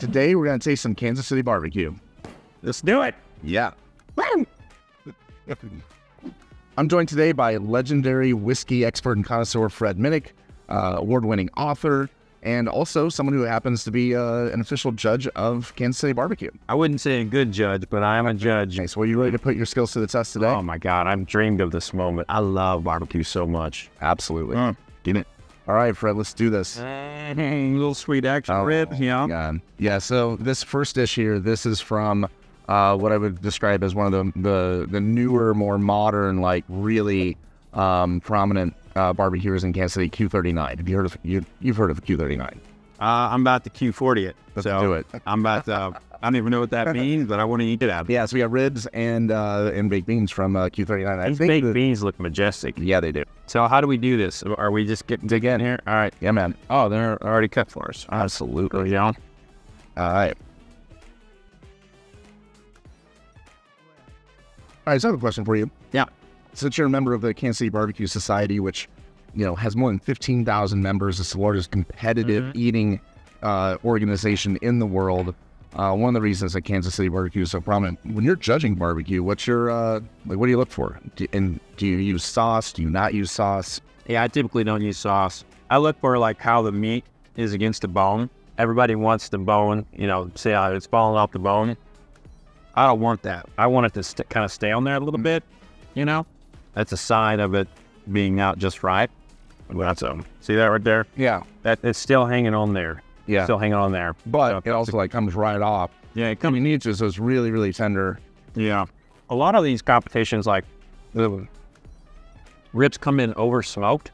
Today we're going to taste some Kansas City barbecue. Let's do it. Yeah. I'm joined today by legendary whiskey expert and connoisseur Fred Minnick, award-winning author, and also someone who happens to be an official judge of Kansas City barbecue. I wouldn't say a good judge, but I am a judge. Okay, so are you ready to put your skills to the test today? Oh my God, I've dreamed of this moment. I love barbecue so much. Absolutely. Get it? All right, Fred, let's do this. Little sweet action rib, yeah. God. Yeah, so this first dish here, this is from what I would describe as one of the newer, more modern, like really prominent barbecuers in Kansas City, Q39. Have you heard of you've heard of Q39? I'm about to Q40 it. Let's do it. I'm about to, I don't even know what that means, but I want to eat it out. Yeah, so we got ribs and baked beans from Q39. These baked beans look majestic. Yeah, they do. So how do we do this? Are we just getting dig in here? All right. Yeah, man. Oh, they're already cut for us. Absolutely. Yeah. All right. All right, so I have a question for you. Yeah. Since you're a member of the Kansas City Barbecue Society, which, you know, has more than 15,000 members, it's the largest competitive eating organization in the world. One of the reasons that Kansas City barbecue is so prominent. When you're judging barbecue, what's your like? What do you look for? Do you use sauce? Do you not use sauce? Yeah, I typically don't use sauce. I look for like how the meat is against the bone. Everybody wants the bone, you know, say it's falling off the bone. I don't want that. I want it to kind of stay on there a little bit, you know? That's a sign of it being not just right. That's see that right there? Yeah. That it's still hanging on there. Yeah. Still hanging on there. But it also like comes right off. Yeah, it comes. You need to, so it's really, really tender. Yeah. A lot of these competitions, like the ribs come in over smoked.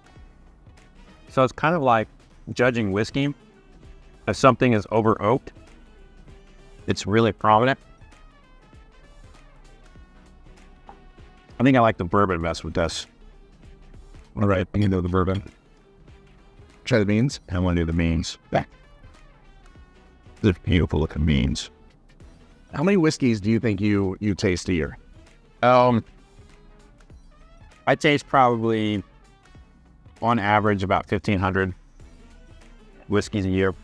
So it's kind of like judging whiskey. If something is over oaked, it's really prominent. I think I like the bourbon best with this. All right, you can do the bourbon. Try the beans. I want to do the beans. They're beautiful looking beans. How many whiskeys do you think you taste a year? I taste probably, on average, about 1,500 whiskeys a year.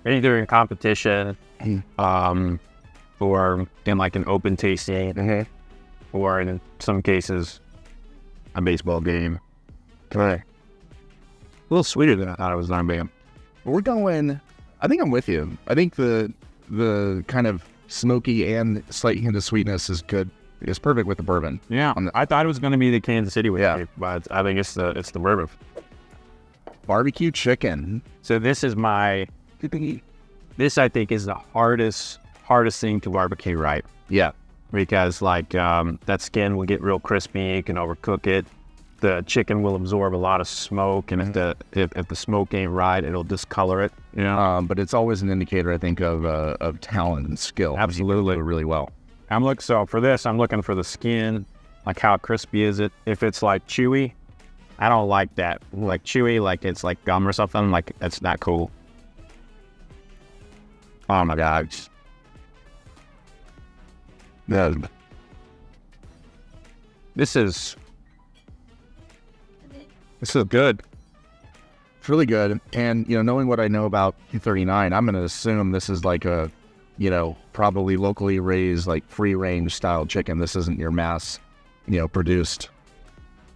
Either in competition, or in like an open tasting, or in some cases, a baseball game. Right. A little sweeter than I thought it was going to be. We're going, I think I'm with you. I think the kind of smoky and slight hint of sweetness is good. It's perfect with the bourbon. Yeah, I thought it was going to be the Kansas City whiskey, but I think it's the bourbon. Barbecue chicken. So this is this I think is the hardest thing to barbecue right. Yeah. Because like that skin will get real crispy, you can overcook it. The chicken will absorb a lot of smoke, and if the smoke ain't right, it'll discolor it. Yeah. But it's always an indicator, I think, of talent and skill. Absolutely. Do it really well. So for this, I'm looking for the skin, like how crispy is it? If it's like chewy, I don't like that. Like chewy, like it's like gum or something, like that's not cool. Oh my God. This is good. It's really good. And, you know, knowing what I know about Q39, I'm going to assume this is like a, you know, probably locally raised, like free range style chicken. This isn't your mass, you know, produced,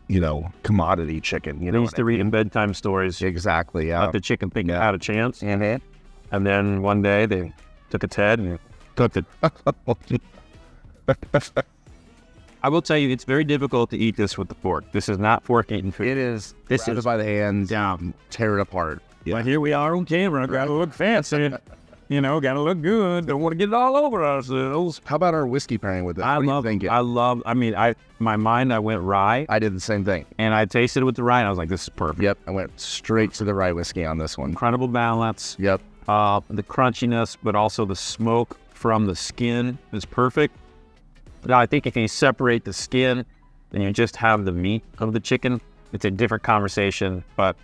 you know, commodity chicken. You know, used to read in bedtime stories. Exactly. Yeah. About the chicken thinking it had a chance. And then one day they took its head and cooked it. I will tell you, it's very difficult to eat this with the fork. This is not fork eating food. It is. This is by the hands. Tear it apart. Yeah. But here we are on camera. Gotta look fancy. You know, gotta look good. Don't want to get it all over ourselves. How about our whiskey pairing with it? I went rye. I did the same thing. And I tasted it with the rye, and I was like, this is perfect. Yep. I went straight to the rye whiskey on this one. Incredible balance. Yep. The crunchiness, but also the smoke from the skin is perfect. Now, I think if you separate the skin and you just have the meat of the chicken, it's a different conversation. But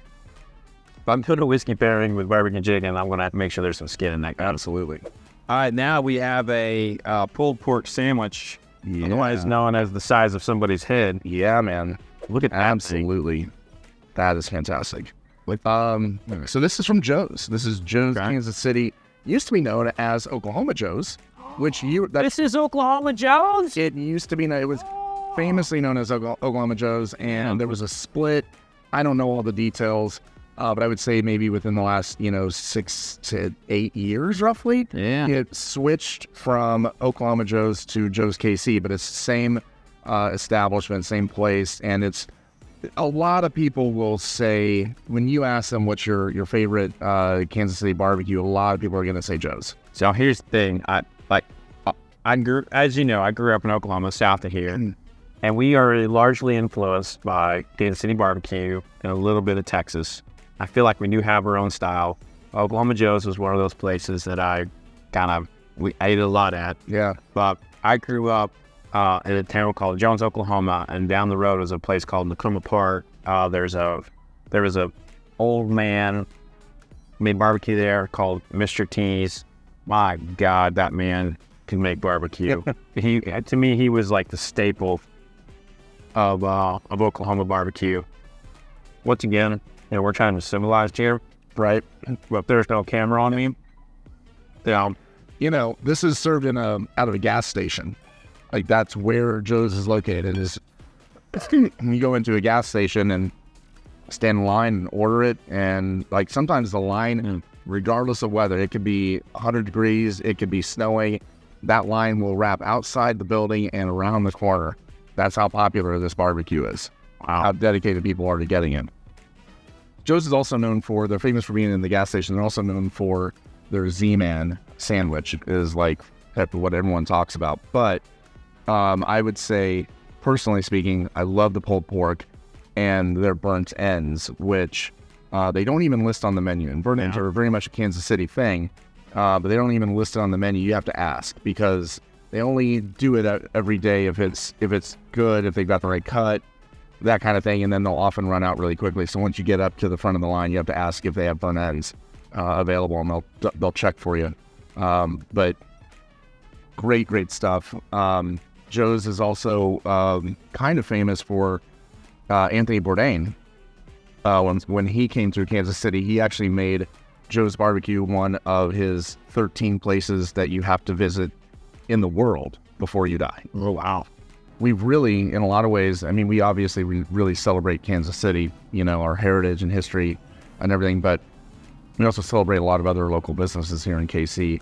if I'm doing a whiskey pairing with barbecue chicken, I'm going to have to make sure there's some skin in that. Absolutely. All right, now we have a pulled pork sandwich, otherwise known as the size of somebody's head. Yeah, man. Look at that. Absolutely. That is fantastic. So this is from Joe's. This is Joe's Kansas City. used to be known as Oklahoma Joe's, which this is Oklahoma Joe's? It used to be, it was famously known as Oklahoma Joe's, and there was a split. I don't know all the details, but I would say maybe within the last, 6 to 8 years, roughly, it switched from Oklahoma Joe's to Joe's KC, but it's the same establishment, same place, and it's a lot of people will say, when you ask them what's your favorite Kansas City barbecue, a lot of people are going to say Joe's. So here's the thing. I grew up in Oklahoma, south of here, and we are largely influenced by Kansas City barbecue and a little bit of Texas. I feel like we do have our own style. Oklahoma Joe's was one of those places that we ate a lot at. Yeah. But I grew up in a town called Jones, Oklahoma, and down the road was a place called Nakuma Park. There was a old man made barbecue there called Mr. T's. My God, that man can make barbecue. To me, he was like the staple of Oklahoma barbecue. Once again, we're trying to civilize here, right? But there's no camera on me. This is served out of a gas station. Like, that's where Joe's is located. You go into a gas station and stand in line and order it, and like sometimes the line, regardless of weather, it could be 100 degrees, it could be snowing, that line will wrap outside the building and around the corner. That's how popular this barbecue is. Wow. How dedicated people are to getting it. Joe's is also known for, they're famous for being in the gas station. They're also known for their Z-Man sandwich, is like what everyone talks about. But I would say, personally speaking, I love the pulled pork and their burnt ends, which they don't even list on the menu. And burnt ends are very much a Kansas City thing, but they don't even list it on the menu. You have to ask, because they only do it every day if it's good, if they've got the right cut, that kind of thing, and then they'll often run out really quickly. So once you get up to the front of the line, you have to ask if they have burnt ends available, and they'll check for you. But great stuff. Joe's is also kind of famous for Anthony Bourdain. When he came through Kansas City, he actually made Joe's Barbecue one of his 13 places that you have to visit in the world before you die. Oh, wow. We've really, in a lot of ways, I mean, we really celebrate Kansas City, our heritage and history and everything, but we also celebrate a lot of other local businesses here in KC.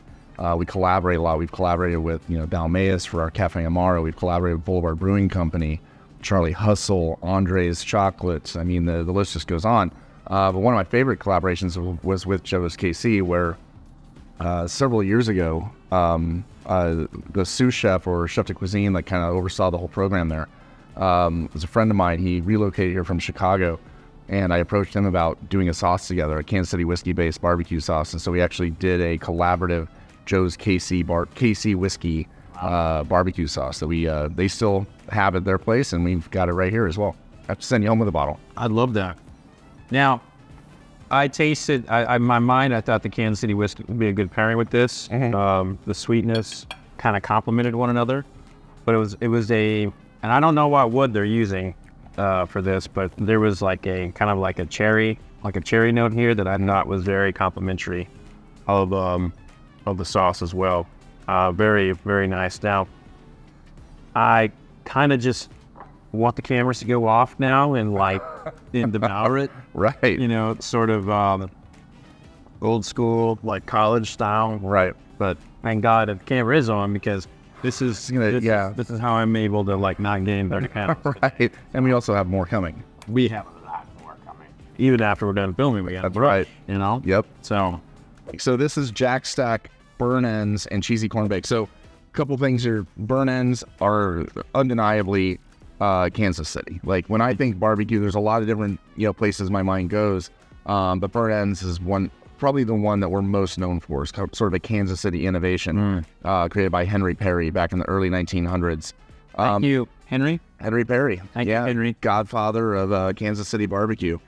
We collaborate a lot. We've collaborated with, Dalmaeus for our Cafe Amaro. We've collaborated with Boulevard Brewing Company, Charlie Hustle, Andre's Chocolates. I mean, the list just goes on. But one of my favorite collaborations was with Joe's KC, where several years ago, the sous chef or chef de cuisine that kind of oversaw the whole program there was a friend of mine. He relocated here from Chicago, and I approached him about doing a sauce together, a Kansas City whiskey-based barbecue sauce. And so we actually did a collaborative Joe's KC whiskey barbecue sauce that they still have at their place, and we've got it right here as well. I have to send you home with a bottle. I love that. Now, I tasted, in my mind, I thought the Kansas City whiskey would be a good pairing with this. The sweetness kind of complemented one another, but it was and I don't know what wood they're using for this, but there was like a kind of like a cherry note here that I thought was very complimentary of the sauce as well. Very, very nice. Now, I kind of just want the cameras to go off now and devour it. Right. Sort of old school, like college style. Right. But thank God the camera is on, because this is how I'm able to not gain 30 pounds. Right. And we also have more coming. We have a lot more coming. Even after we're done filming, we got That's right. Yep. So this is Jack Stack burn ends and cheesy corn bake. So a couple things here. Burn ends are undeniably Kansas City. Like, when I think barbecue, there's a lot of different places my mind goes, but burn ends is probably the one that we're most known for. It's sort of a Kansas City innovation created by Henry Perry back in the early 1900s. Thank you, Henry. Henry Perry. Thank you, Henry. Godfather of Kansas City barbecue.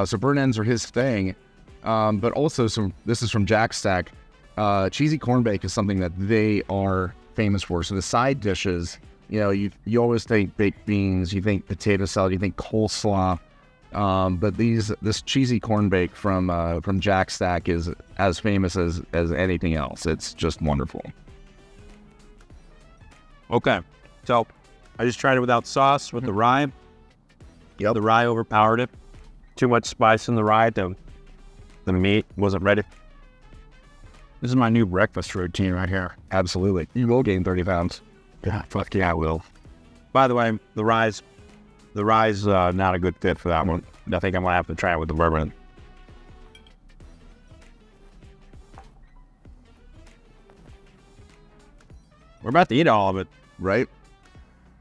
So burn ends are his thing, but also this is from Jack Stack. Cheesy corn bake is something that they are famous for. So the side dishes, you always think baked beans, you think potato salad, you think coleslaw. But this cheesy corn bake from Jack Stack is as famous as anything else. It's just wonderful. Okay, so I just tried it without sauce with the rye. Yep. The rye overpowered it. Too much spice in the rye. The meat wasn't ready. This is my new breakfast routine right here. Absolutely. You will gain 30 pounds. Yeah, fuck yeah, I will. By the way, the rye's not a good fit for that one. I think I'm gonna have to try it with the bourbon. We're about to eat all of it. Right?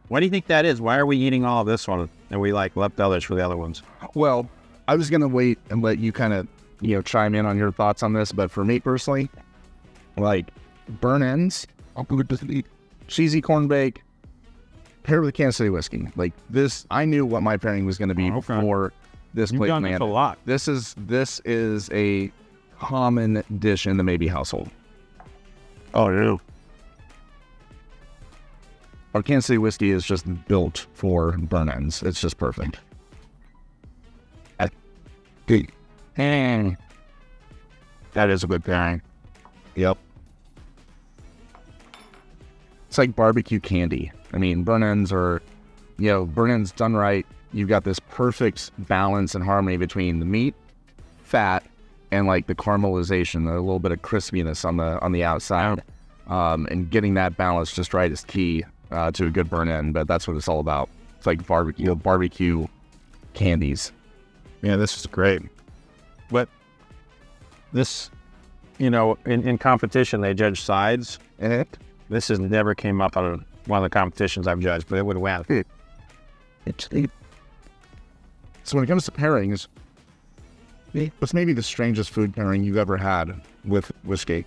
Why do you think that is? Why are we eating all of this one and we like left others for the other ones? Well, I was going to wait and let you kind of, chime in on your thoughts on this. But for me personally, like burn ends, cheesy corn bake, paired with Kansas City whiskey. Like this, I knew what my pairing was going to be for this plate. You've done this a lot. This is a common dish in the Maybee household. Oh, yeah. Our Kansas City whiskey is just built for burn ends. It's just perfect. That is a good pairing. Yep. It's like barbecue candy. I mean, burn ends are, burn ends done right. You've got this perfect balance and harmony between the meat, fat, and like the caramelization, a little bit of crispiness on the outside. And getting that balance just right is key to a good burn end. But that's what it's all about. It's like barbecue candies. Yeah, this is great. But this, in competition, they judge sides. This has never came up on one of the competitions I've judged, but it would have won. So when it comes to pairings, what's maybe the strangest food pairing you've ever had with whiskey?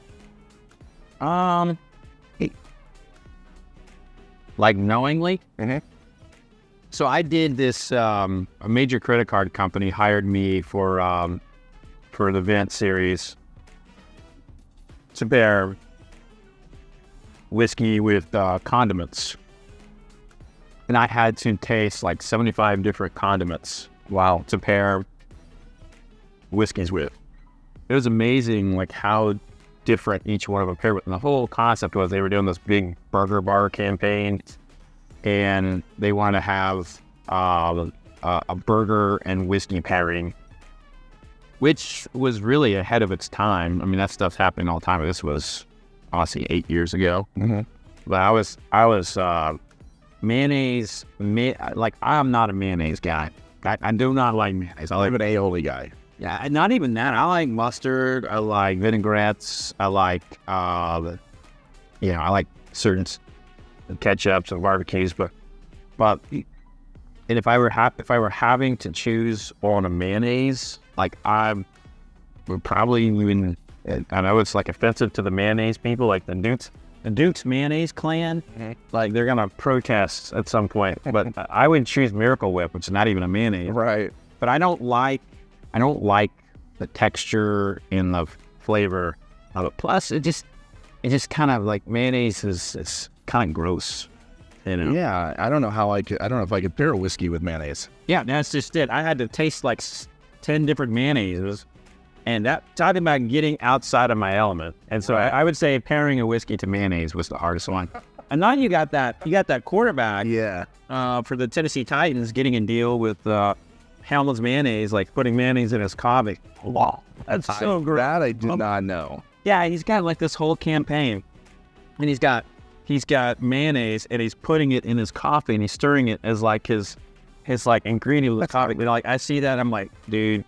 Like knowingly? So I did this, a major credit card company hired me for an event series to pair whiskey with condiments. And I had to taste like 75 different condiments. Wow. To pair whiskeys with. It was amazing like how different each one of them paired with. And the whole concept was they were doing this big burger bar campaign and they want to have a burger and whiskey pairing, which was really ahead of its time. I mean, that stuff's happening all the time. This was honestly 8 years ago. But I was mayonnaise, like I'm not a mayonnaise guy. I do not like mayonnaise. I like I'm an aioli guy. Yeah, not even that. I like mustard. I like vinaigrettes. I like, I like certain ketchups and barbecues. But, and if I were having to choose on a mayonnaise, like I would probably even, I know it's like offensive to the mayonnaise people, like the Duke's mayonnaise clan, like they're gonna protest at some point. But I would choose Miracle Whip, which is not even a mayonnaise. Right. But I don't like the texture and the flavor of it. Plus, it just kind of like mayonnaise is kind of gross. Yeah, I don't know if I could pair a whiskey with mayonnaise. Yeah, that's just it. I had to taste like 10 different mayonnaises, and that talking about getting outside of my element. And so I would say pairing a whiskey to mayonnaise was the hardest one. And now you got that quarterback. Yeah. For the Tennessee Titans getting a deal with Hamlin's mayonnaise, like putting mayonnaise in his coffee. Wow, that's so great. That I did not know. Yeah, he's got like this whole campaign, and he's got mayonnaise, and he's putting it in his coffee, and he's stirring it as like his like ingredient with the coffee. Like I see that, I'm like, dude,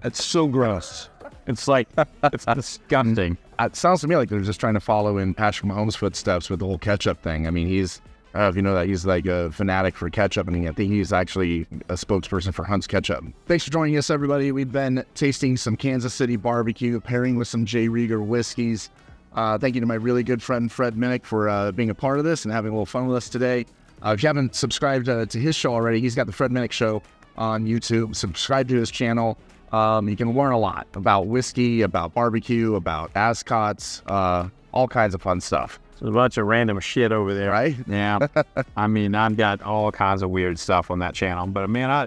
it's so gross. It's like it's disgusting. It sounds to me like they're just trying to follow in Patrick Mahomes' footsteps with the whole ketchup thing. I mean, he's I don't know if you know that he's like a fanatic for ketchup, and I think he's actually a spokesperson for Hunt's Ketchup. Thanks for joining us, everybody. We've been tasting some Kansas City barbecue, pairing with some J. Rieger whiskeys. Thank you to my really good friend, Fred Minnick, for being a part of this and having a little fun with us today. If you haven't subscribed to his show already, he's got the Fred Minnick Show on YouTube. Subscribe to his channel. You can learn a lot about whiskey, about barbecue, about ascots, all kinds of fun stuff. There's a bunch of random shit over there. Right? Yeah. I mean, I've got all kinds of weird stuff on that channel. But, man,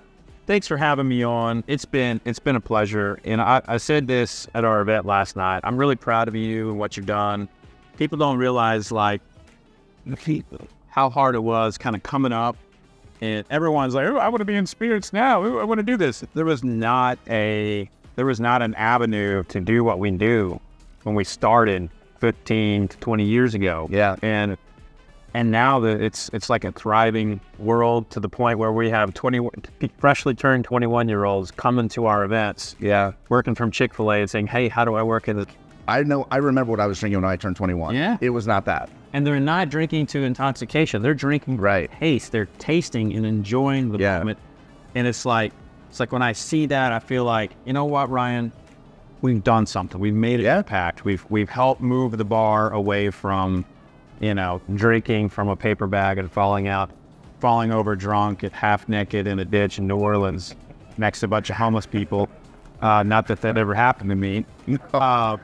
thanks for having me on. It's been a pleasure. And I said this at our event last night. I'm really proud of you and what you've done. People don't realize like how hard it was kind of coming up. And everyone's like, oh, I want to be in spirits now. Ooh, I want to do this. There was not an avenue to do what we do when we started 15 to 20 years ago. Yeah. And now it's like a thriving world to the point where we have freshly turned 21-year-olds coming to our events. Yeah. Working from Chick-fil-A and saying, hey, how do I work in this? I remember what I was drinking when I turned 21. Yeah. It was not that. And they're not drinking to intoxication. They're drinking taste. They're tasting and enjoying the moment. And it's like when I see that, I feel like, you know what, Ryan? We've done something. We've made an impact. We've helped move the bar away from, drinking from a paper bag and falling over drunk and half naked in a ditch in New Orleans next to a bunch of homeless people. Not that ever happened to me, but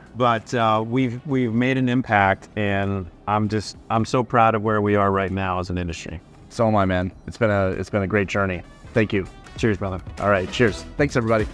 we've made an impact, and I'm so proud of where we are right now as an industry. So am I, man. It's been a great journey. Thank you. Cheers, brother. All right, cheers. Thanks, everybody.